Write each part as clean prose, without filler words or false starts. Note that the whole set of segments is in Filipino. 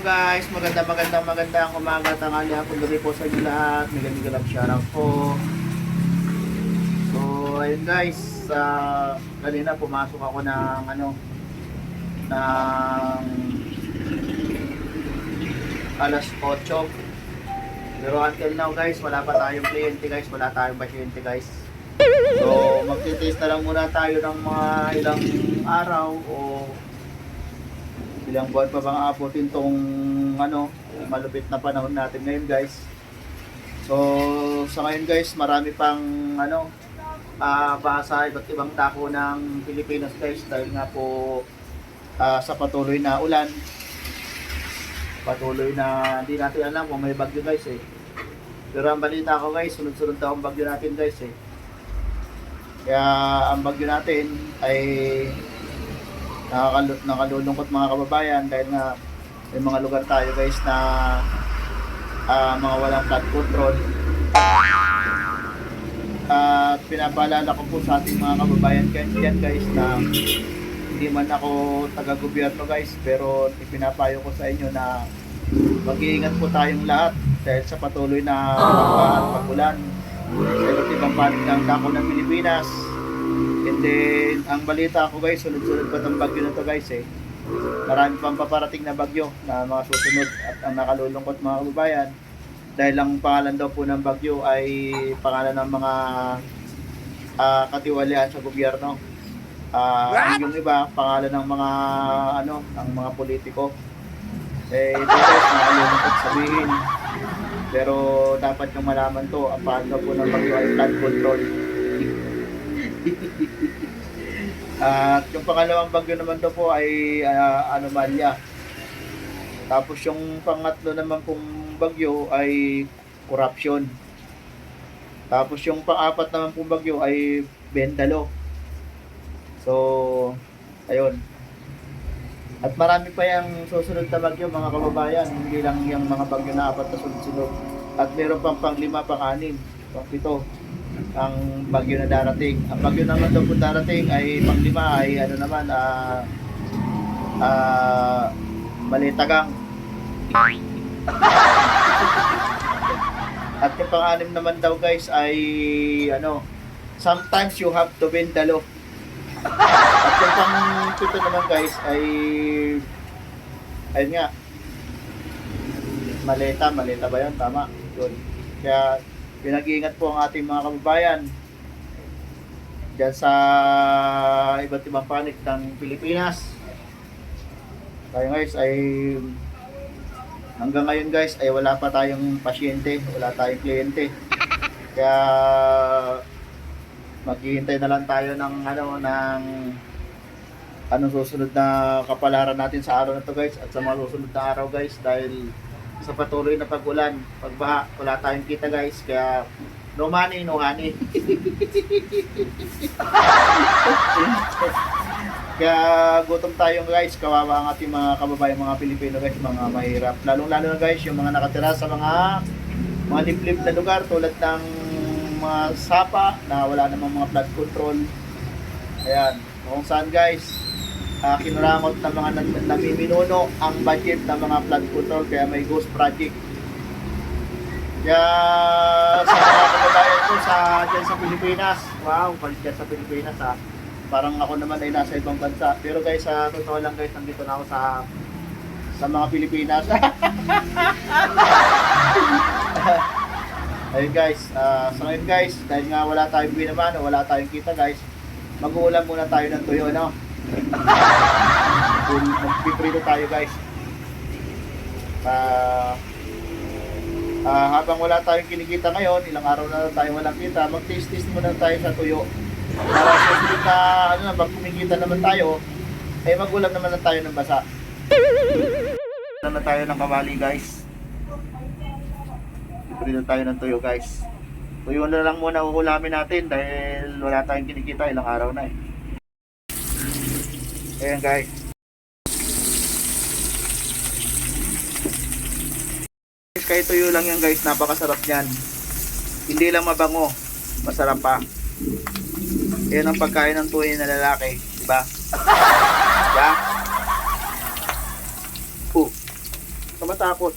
Guys, magandang umaga, tanghali, hapon, gabi po sa inyo lahat. Mega love shoutout po. So, ayun guys, kanina pumasok ako ng ng alas 8. Pero until now guys, wala pa tayong kliyente guys, wala tayong pasyente guys. So, magtitest na lang muna tayo ng mga ilang araw o ilang buwan pa bang abutin tong malupit na panahon natin ngayon guys. So sa ngayon guys, marami pang basa iba't ibang dako ng Pilipinas guys dahil nga po sa patuloy na ulan, patuloy na hindi natin alam kung may bagyo guys eh. Pero ang balita ko guys, sunod-sunod daw ang bagyo natin guys eh. Kaya ang bagyo natin ay nakalulungkot mga kababayan dahil nga may mga lugar tayo guys na mga walang flood control. At pinapaalala ko po sa ating mga kababayan dyan guys na hindi man ako taga-gobyerno guys, pero ipinapayo ko sa inyo na mag-iingat po tayong lahat dahil sa patuloy na pag-ulan sa iba't ibang panig ng dako ng Pilipinas. And then, ang balita ko guys, sunod-sunod pa itong bagyo na to guys eh. Marami pang paparating na bagyo na mga susunod at ang nakalulungkot mga kababayan. Dahil ang pangalan daw po ng bagyo ay pangalan ng mga katiwalian sa gobyerno. Yung iba, pangalan ng mga ng mga politiko. Eh, ito guys, nakalulungkot sabihin. Pero dapat yung malaman to, ang pangalan po ng bagyo ay flood control. At yung pangalawang bagyo naman to po ay anomalya. Tapos yung pangatlo naman pong bagyo ay corruption. Tapos yung pang-apat naman pong bagyo ay Bendalo. So, ayun. At marami pa yung susunod na bagyo mga kababayan. Hindi lang yung mga bagyo na apat na sunod-sunod. At meron pang pang-5, pang-6, pang-7 ang bagyo na darating. Ang bagyo naman daw po darating ay pang-5 ay Malitagang. At yung pang-6 naman daw guys ay sometimes you have to Bendalo. At yung pang-7 naman guys ay ayun nga, Malita ba yun? Tama yun. Kaya pinag-iingat po ang ating mga kababayan dyan sa iba't ibang panig ng Pilipinas. Tayo guys ay hanggang ngayon guys ay wala pa tayong pasyente, wala tayong kliyente. Kaya maghihintay na lang tayo ng anong susunod na kapalaran natin sa araw na to guys at sa mga susunod na araw guys dahil sa patuloy na pag-ulan, pagbaha, wala tayong kita guys, kaya no money, no honey. Kaya gutom tayo guys, kawawa ang ating mga kababayan, mga Pilipino guys, mga mahirap. Lalong-lalo na guys, yung mga nakatira sa mga liblib na lugar tulad ng mga sapa na wala namang mga flood control. Ayan, kung saan guys, kinurangot ng mga namiminuno ang budget ng mga flood control, kaya may ghost project. Kaya sa mga kababayan ko dyan sa Pilipinas, wow, balik dyan sa Pilipinas ha. Parang ako naman ay nasa ibang bansa. Pero guys, sa totoo lang guys, nandito na ako sa mga Pilipinas. Ayun guys, sa ngayon guys, dahil nga wala tayong binamano, wala tayong kita guys, mag-uulam muna tayo ng tuyo, no? Magpiprito tayo guys. Habang wala tayong kinikita ngayon, ilang araw na tayo walang kita, mag-taste muna tayo sa tuyo. Para sa sulit na pag kumikita naman tayo, ay mag-ulam naman na tayo ng basa. Naman tayo ng kawali guys. Piprito tayo ng tuyo guys. Tuyo na lang muna uulamin natin dahil wala tayong kinikita, ilang araw na eh. Ayan guys. Kahit tuyo lang yan guys, napakasarap niyan. Hindi lang mabango, masarap pa. Yan ang pagkain ng tunay na lalaki, di ba? Diba? ka matakot.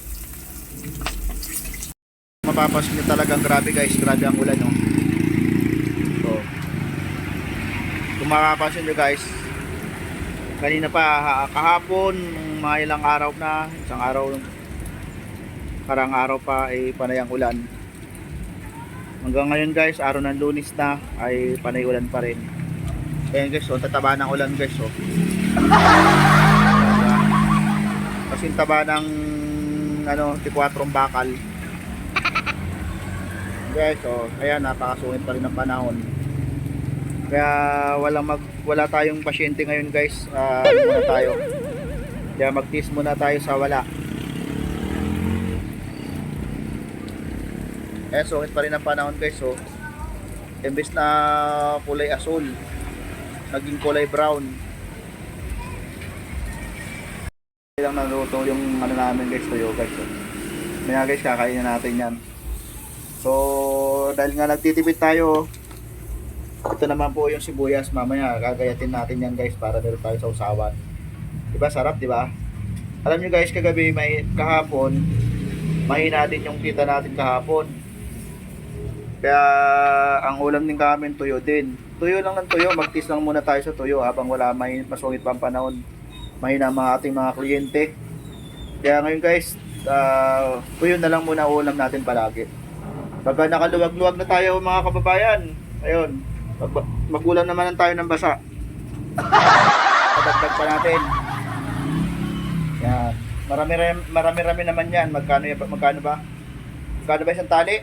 Mapapansin nyo talagang grabe guys, grabe ang ulan no. So, kung mapapansin nyo guys, kanina pa kahapon, mga ilang araw na, isang araw, karang araw pa ay panay ang ulan. Hanggang ngayon guys, araw ng Lunes na ay panay ulan pa rin. Ayan guys, so tataba ng ulan guys, so. Kasi taba ng ano, 4 bakal. Guys, so ayan, napakasungit pa rin ng panahon. Kaya wala tayong pasyente ngayon guys. Ano muna tayo? Kaya mag-test muna tayo sa wala. Eh, sungit pa rin ang panahon guys, so. Imbes na kulay asul, naging kulay brown. Lang naluto yung ano namin guys, tuyo guys. So. Maya guys, kakainin natin yan. So, dahil nga nagtitipid tayo, ito naman po yung sibuyas. Mamaya gagayatin natin yan guys para meron tayo sa usawan. Diba sarap, diba? Alam nyo guys, kagabi kahapon, mahina din yung kita natin kahapon. Kaya ang ulam din kami tuyo din. Tuyo lang ng tuyo, magtis lang muna tayo sa tuyo habang wala masungit pa ang panahon. Mahina mga ating mga kliyente. Kaya ngayon guys, tuyo na lang muna ulam natin palagi. Pagka nakaluwag-luwag na tayo mga kababayan, ayun, magulang naman tayo ng basa. Padagdag pa natin. Yan. Marami naman yan. Magkano ba? Magkano ba isang tali?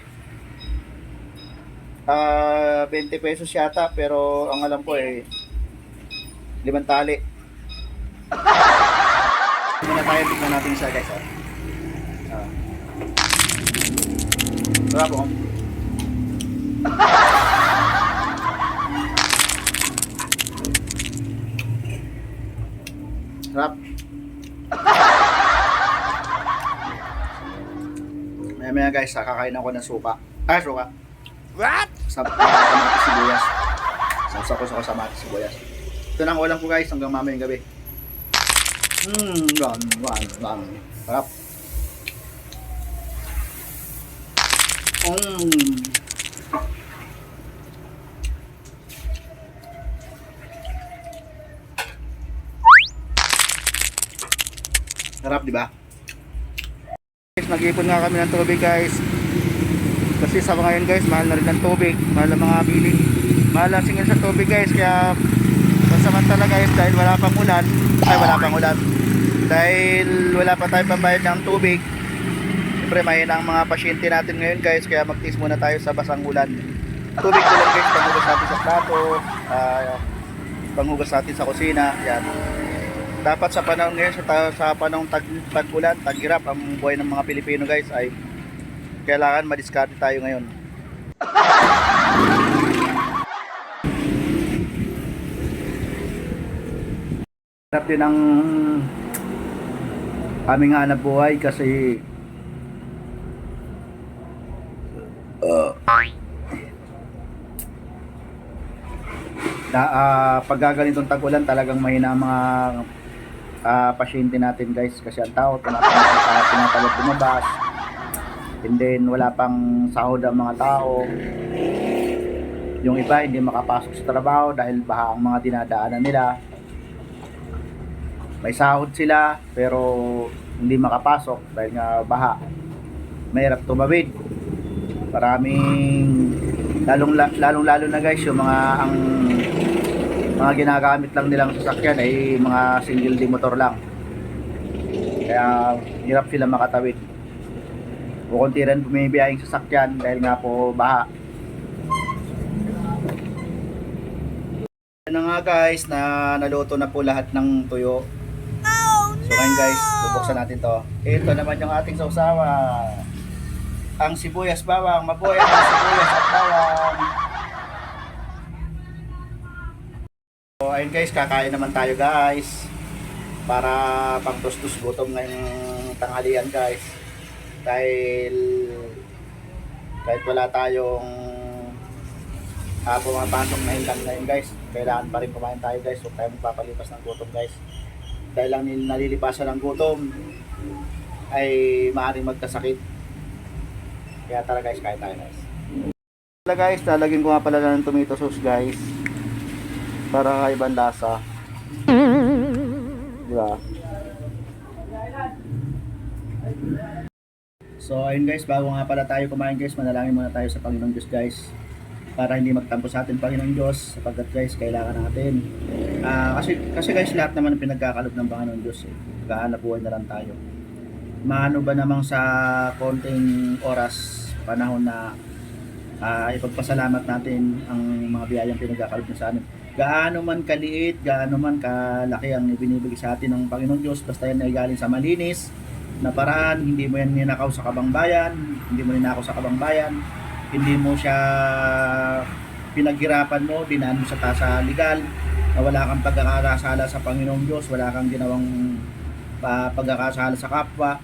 20 pesos yata, pero ang alam ko 5 tali. Muna tayo, tignan natin siya guys. Sarap po. Sarap. Maya guys, kakain ako ng suka. Suka. What? Kamatis sibuyas. Sausaw ko sa kamatis sibuyas. Ito na ang ulam ko guys hanggang mamayang gabi. Sarap. Sarap, di ba? Guys, nag-ipon nga kami ng tubig guys. Kasi sa ngayon guys, mahal na rin ng tubig, mahal na mga bilin, mahal na singil sa tubig guys. Kaya pansamantala guys, dahil wala pang ulan, dahil wala pa tayong pambayad ng tubig, siyempre mahina ang mga pasyente natin ngayon guys. Kaya mag-test muna tayo sa basang ulan. Tubig ko lang guys, panghugas natin sa plato, panghugas natin sa kusina. Yan. Dapat sa panahon ngayon, sa panahong tag-ulan, tag-hirap ang buhay ng mga Pilipino guys, ay kailangan madiskarte tayo ngayon. Sarap din ang aming hanap buhay kasi pag gaganitong tag-ulan talagang mahina ang mga pasyente natin guys, kasi ang tao tinatawag lumabas. And then wala pang sahod ang mga tao. Yung iba hindi makapasok sa trabaho dahil baha ang mga dinadaanan nila. May sahod sila pero hindi makapasok dahil nga baha. Mahirap tumawid. Maraming lalong-lalo na guys, yung mga ginagamit lang nilang sasakyan ay mga single D motor lang. Kaya hirap sila makatawid. Kukunti rin bumibiyahing sasakyan dahil nga po baha. Yan na nga guys, na naluto na po lahat ng tuyo. So ngayon guys, bubuksan natin to. Ito naman yung ating sausawa. Ang sibuyas bawang, mabuhay ang sibuyas at bawang. So ayun guys, kakain naman tayo guys. Para pang tustus gutom ngayong tanghalian guys. Dahil kahit wala tayong pumapasok na income ngayon guys, kailangan pa rin kumain tayo guys. Huwag tayo magpapalipas ng gutom guys. Dahil lang nalilipasan ng gutom ay maaaring magkasakit. Kaya tara guys, kain tayo guys. Tara guys, lalagyan ko nga pala ng tomato sauce guys. Para kaibang lasa. Diba? So ayun guys, bago nga pala tayo kumain guys, manalangin muna tayo sa Panginoong Diyos guys. Para hindi magtampo sa atin Panginoong Diyos, sapagkat guys, kailangan natin. Kasi guys, lahat naman pinagkakalob ng Panginoong Diyos. Kahanap buhay na lang tayo. Maano ba namang sa konting oras, panahon na ipagpasalamat natin ang mga biyayang pinagkakalob niya sa amin. Gaano man kaliit, gaano man kalaki ang ibinibigay sa atin ng Panginoong Diyos, basta yan ay galing sa malinis na paraan, hindi mo yan ninakaw sa kabangbayan, hindi mo ninakaw sa kabangbayan, hindi mo siya pinaghirapan mo, dinaan mo sa tasa legal, na wala kang pagkakasala sa Panginoong Diyos, wala kang ginawang pagkakasala sa kapwa,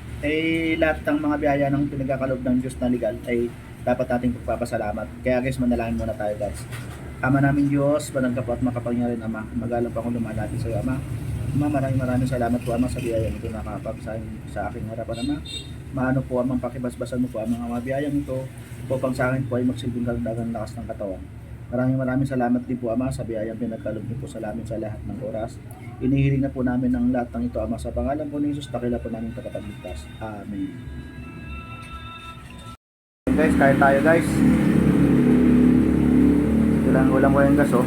lahat ng mga biyaya ng pinagkakalob ng Diyos na legal ay dapat nating pagpapasalamat. Kaya guys, manalangin muna tayo guys. Ama namin Diyos, banal ka po at makapangyarihan Ama, magalang pa akong lumalapit sa iyo Ama. Ama, maraming salamat po Ama sa biyayang ito na nakapagsahin sa aking harapan Ama. Maano po Amang pakibasbasan mo po ang mga biyayang ito upang sa akin po ay magsilbing kaldagang lakas ng katawan. Maraming salamat din po Ama sa biyayang pinagkaloob niyo po sa amin sa lahat ng oras. Inihiling na po namin ang lahat ng ito Ama sa pangalan po ni Jesus, dakila po namin tagapagligtas. Amen. Guys, kain tayo guys. Ulam ko yung gas oh.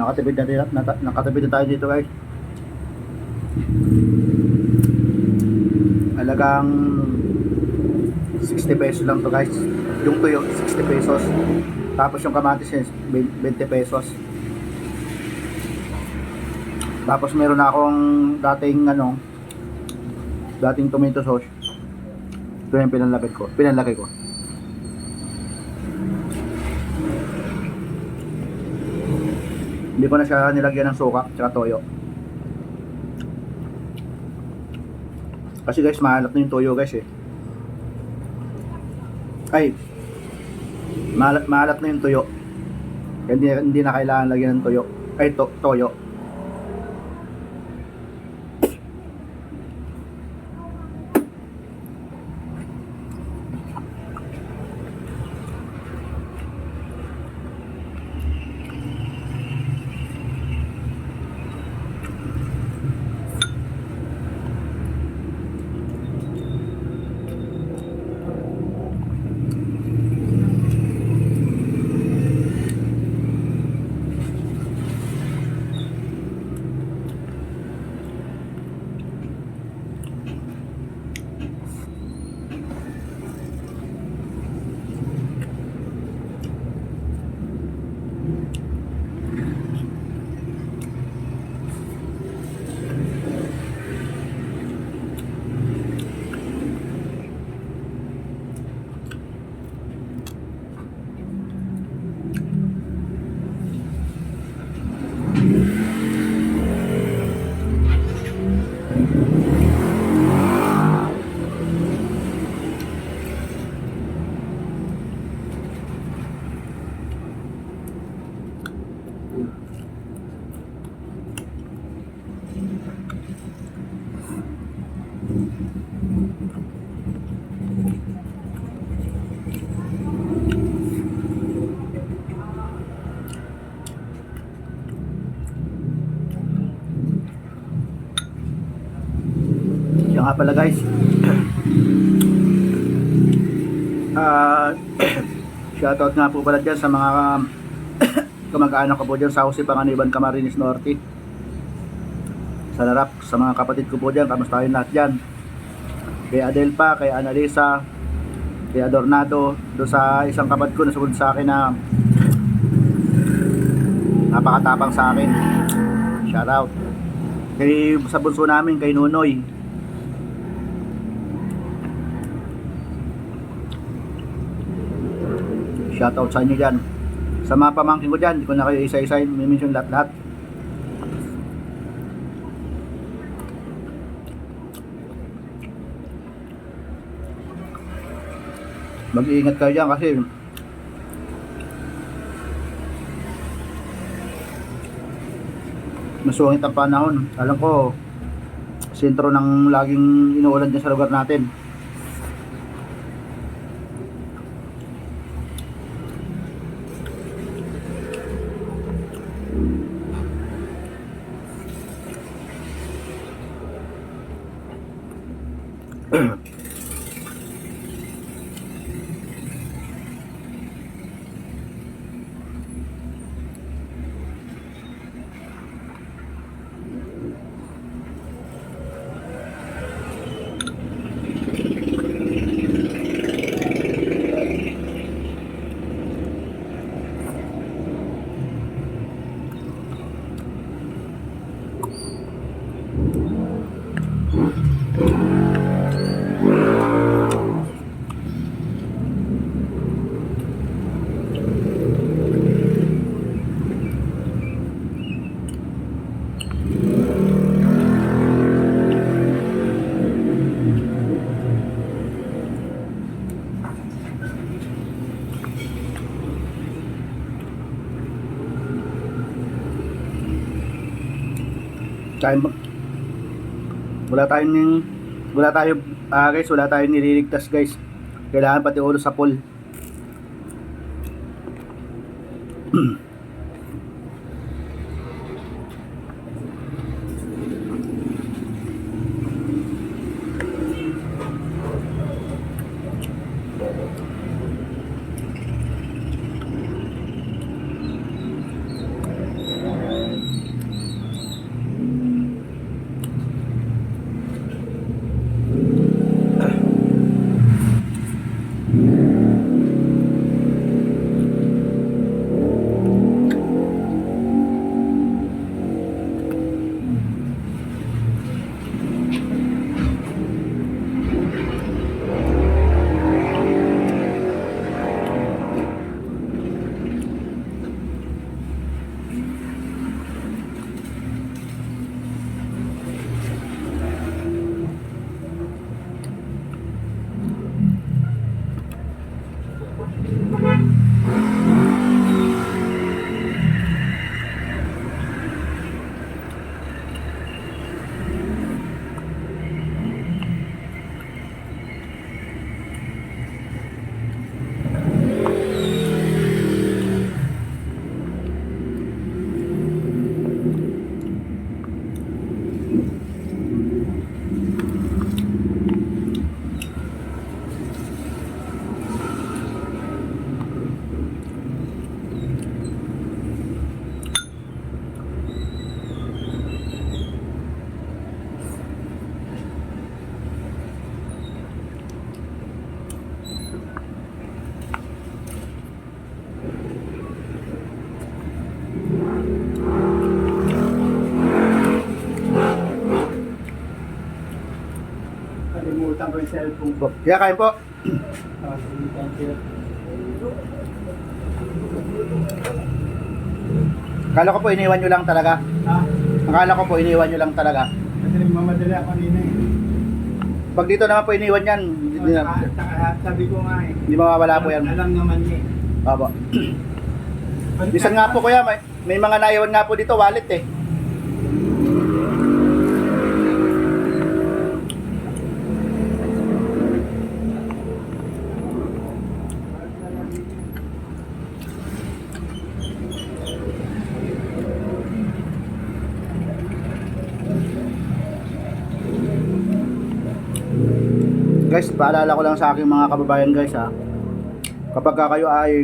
Nakatipid na tayo dito guys. Halagang 60 pesos lang to guys. Yung tuyo 60 pesos. Tapos yung kamatis 20 pesos. Tapos meron na akong dating tomato sauce. Ito yung pinanlagay ko. Hindi ko na siya nilagyan ng suka at toyo. Kasi guys, maalat na yung toyo guys eh. Maalat na yung tuyo. Hindi na kailangan lagyan ng toyo. Toyo. Yan nga pala guys. Shoutout nga po pala dyan sa mga kamag-anak ko po dyan sa Jose Panganiban, Camarines Norte. Sa Larap, sa mga kapatid ko po dyan, kamusta kayo lahat dyan? Kay Adelpa, kay Annalisa, kay Adornado, doon sa isang kapatid ko na sumunod sa akin na napakatapang sa akin. Shoutout. Kay sa bunso namin, kay Nunoy. Shoutout sa inyo dyan. Sa mga pamangkin ko dyan, hindi ko na kayo isa-isa i-mention lahat-lahat. Mag-iingat kayo dyan kasi masungit ang panahon. Alam ko, sentro ng laging inuulan dyan sa lugar natin. Wala tayong nililigtas guys. Kailangan pati ulo sa pool. Kalimutan ko yung cellphone ko. Kaya kain po. Akala ko po iniwan nyo lang talaga. Ha? Akala ko po iniwan nyo lang talaga. Kasi mamadali ako kanina eh. Pag dito naman po iniwan yan, Sabi ko nga eh. hindi mawawala po yan. Alam naman niya eh. Opo. Bisan nga po kuya, may mga naiwan nga po dito, wallet eh. Guys, paalala ko lang sa aking mga kababayan guys ha. Kapag ka kayo ay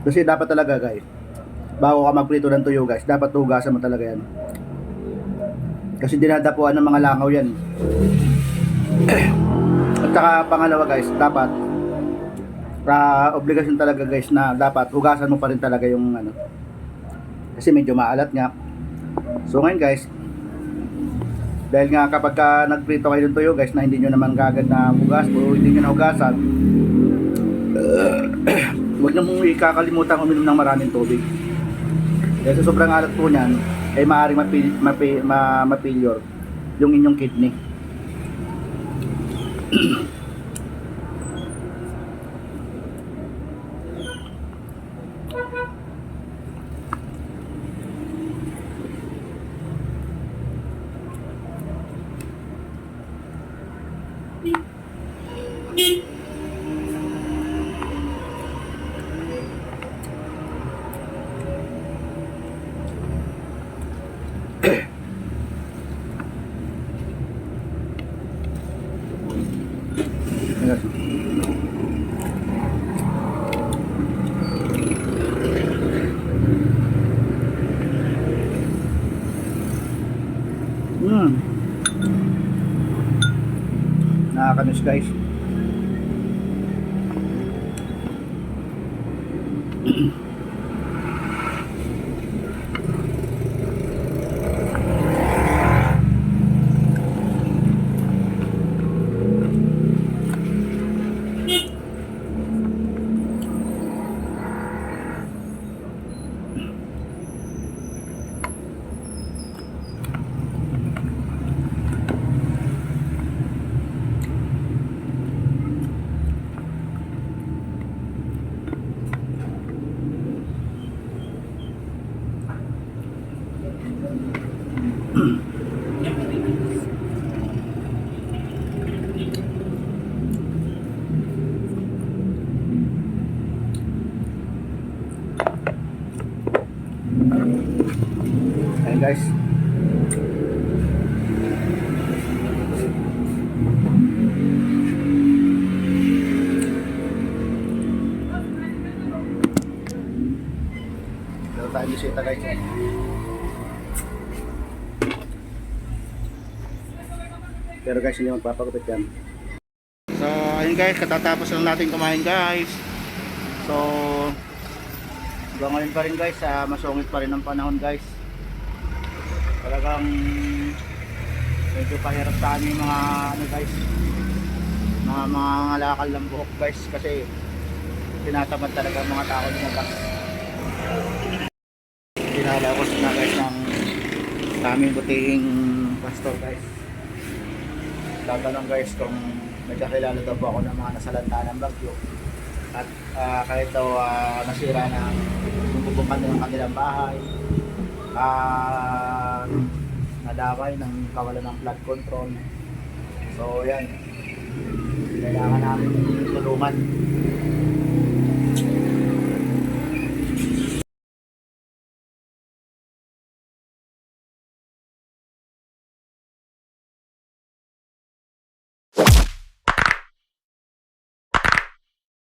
kasi dapat talaga guys, bago ka magprito ng tuyo guys, dapat hugasan mo talaga yan. Kasi dinadapuan ng mga langaw yan. At saka pangalawa guys, dapat obligasyon talaga guys na dapat hugasan mo pa rin talaga yung ano. Kasi medyo maalat nga. So ngayon guys, dahil nga kapag ka nagprito kayo ng tuyo guys na hindi nyo naman kagad na hugas o hindi nyo na hugasan, huwag na mong ikakalimutan uminom ng maraming tubig. Dahil sa sobrang alat po niyan, ay maaaring ma-failure yung inyong kidney. Nakakanis guys. Ayan guys. Meron tayong bisita guys. Pero guys, hindi magpapagupit yan. So, ayun guys, katatapos lang natin kumain guys. So, hanggang ngayon pa rin guys, masungit pa rin ang panahon guys. Talagang medyo pahirap sa amin mga ano guys, mga ngalakal ng buhok guys, kasi tinatamad talaga ang mga tao lumabas. Pinalabos na guys ng aming butihing pastor guys. Tatanong guys kung nagkakilala daw po ako ng mga nasalanta ng bagyo at kahit daw nasira ng bubungkan ng kanilang bahay, nadaway ng kawalan ng flood control. So yan, kailangan namin tulungan.